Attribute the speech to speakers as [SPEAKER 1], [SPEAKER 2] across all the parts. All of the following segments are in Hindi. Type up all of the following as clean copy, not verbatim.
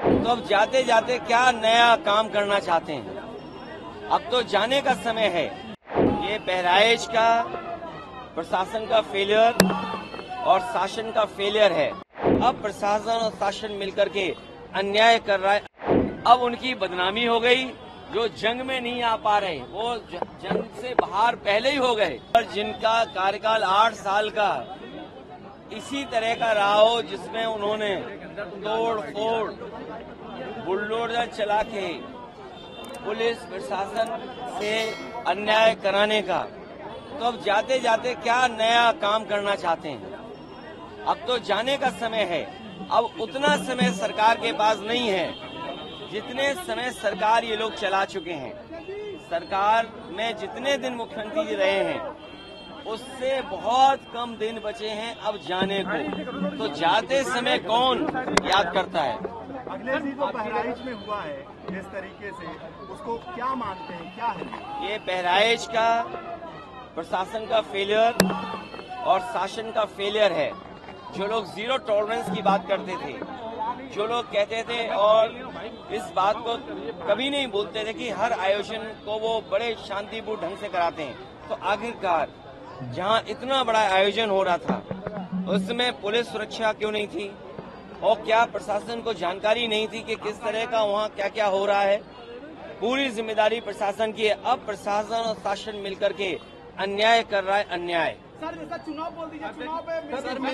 [SPEAKER 1] तो अब जाते जाते क्या नया काम करना चाहते हैं? अब तो जाने का समय है। ये बहराइच का प्रशासन का फेलियर और शासन का फेलियर है। अब प्रशासन और शासन मिलकर के अन्याय कर रहा है। अब उनकी बदनामी हो गई। जो जंग में नहीं आ पा रहे वो जंग से बाहर पहले ही हो गए। और जिनका कार्यकाल 8 साल का इसी तरह का रहा हो, जिसमें उन्होंने तोड़ फोड़ बुलडोजर चला के पुलिस प्रशासन से अन्याय कराने का, तो अब जाते जाते क्या नया काम करना चाहते हैं? अब तो जाने का समय है। अब उतना समय सरकार के पास नहीं है जितने समय सरकार ये लोग चला चुके हैं। सरकार में जितने दिन मुख्यमंत्री जी रहे हैं उससे बहुत कम दिन बचे हैं अब जाने को। तो जाते समय कौन याद करता है?
[SPEAKER 2] अगले दिन जो बहराइच में हुआ है जिस तरीके से, उसको क्या मानते हैं, क्या है?
[SPEAKER 1] ये बहराइच का प्रशासन का फेलियर और शासन का फेलियर है। जो लोग जीरो टॉलरेंस की बात करते थे, जो लोग कहते थे और इस बात को कभी नहीं बोलते थे कि हर आयोजन को वो बड़े शांतिपूर्ण ढंग से कराते हैं, तो आखिरकार जहां इतना बड़ा आयोजन हो रहा था उसमें पुलिस सुरक्षा क्यों नहीं थी? और क्या प्रशासन को जानकारी नहीं थी कि किस तरह का वहां क्या क्या हो रहा है? पूरी जिम्मेदारी प्रशासन की है। अब प्रशासन और शासन मिलकर के अन्याय कर रहा है, अन्याय।
[SPEAKER 2] सर जैसा चुनाव बोल दीजिए, चुनाव पे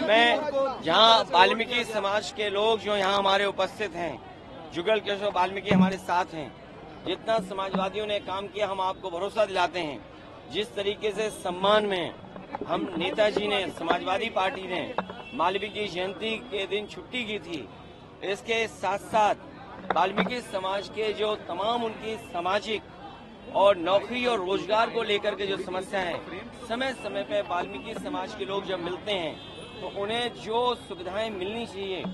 [SPEAKER 1] मैं जहां वाल्मीकि समाज के लोग जो यहां हमारे उपस्थित हैं, जुगल किशोर वाल्मीकि हमारे साथ हैं, जितना समाजवादियों ने काम किया हम आपको भरोसा दिलाते हैं। जिस तरीके से सम्मान में हम नेताजी ने, समाजवादी पार्टी ने वाल्मीकि जयंती के दिन छुट्टी की थी, इसके साथ साथ वाल्मीकि समाज के जो तमाम उनकी सामाजिक और नौकरी और रोजगार को लेकर के जो समस्या है, समय समय पे वाल्मीकि समाज के लोग जब मिलते हैं तो उन्हें जो सुविधाएं मिलनी चाहिए,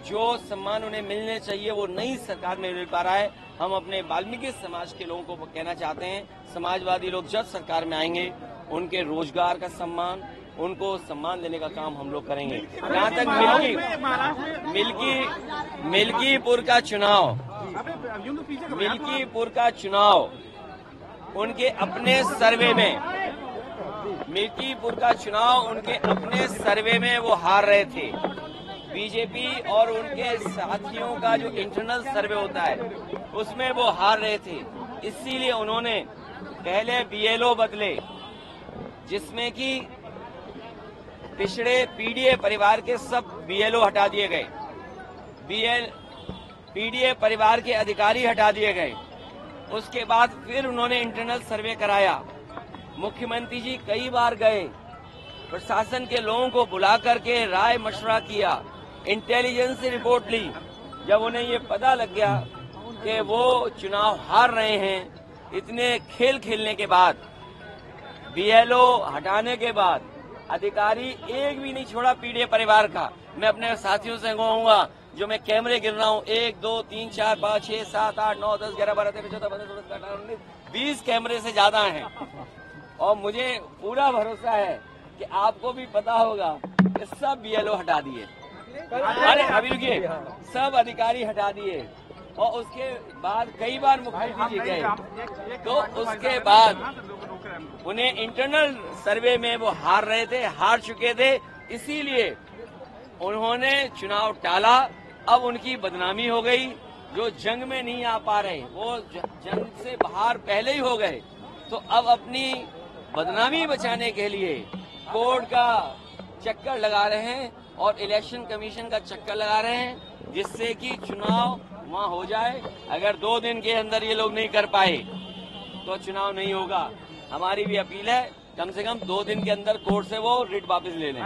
[SPEAKER 1] जो सम्मान उन्हें मिलने चाहिए, वो नई सरकार में मिल पा रहा है। हम अपने वाल्मीकि समाज के लोगों को कहना चाहते हैं, समाजवादी लोग जब सरकार में आएंगे उनके रोजगार का सम्मान, उनको सम्मान देने का काम हम लोग करेंगे। जहाँ तक मिल्कीपुर का चुनाव उनके अपने सर्वे में वो हार रहे थे। बीजेपी और उनके साथियों का जो इंटरनल सर्वे होता है उसमें वो हार रहे थे। इसीलिए उन्होंने पहले बीएलओ बदले, जिसमें कि पिछड़े पीडीए परिवार के सब बीएलओ हटा दिए गए, पीडीए परिवार के अधिकारी हटा दिए गए। उसके बाद फिर उन्होंने इंटरनल सर्वे कराया। मुख्यमंत्री जी कई बार गए, प्रशासन के लोगों को बुला करके राय मशवरा किया, इंटेलिजेंस से रिपोर्ट ली। जब उन्हें ये पता लग गया कि वो चुनाव हार रहे हैं, इतने खेल खेलने के बाद, बीएलओ हटाने के बाद, अधिकारी एक भी नहीं छोड़ा पीडीए परिवार का। मैं अपने साथियों से कहूंगा, जो मैं कैमरे गिन रहा हूँ, 1 2 3 4 5 6 7 8 9 10 11 12 13 14 15 16 17 18 19 20 कैमरे से ज्यादा हैं। और मुझे पूरा भरोसा है कि आपको भी पता होगा कि सब बीएलओ हटा दिए। अरे अभी रुकिए, सब अधिकारी हटा दिए। और उसके बाद कई बार मुख्यमंत्री जी गए, तो उसके बाद उन्हें इंटरनल सर्वे में वो हार रहे थे, हार चुके थे, इसीलिए उन्होंने चुनाव टाला। अब उनकी बदनामी हो गई। जो जंग में नहीं आ पा रहे वो जंग से बाहर पहले ही हो गए। तो अब अपनी बदनामी बचाने के लिए कोर्ट का चक्कर लगा रहे हैं और इलेक्शन कमीशन का चक्कर लगा रहे हैं, जिससे कि चुनाव वहां हो जाए। अगर 2 दिन के अंदर ये लोग नहीं कर पाए तो चुनाव नहीं होगा। हमारी भी अपील है, कम से कम 2 दिन के अंदर कोर्ट से वो रिट वापस ले लें।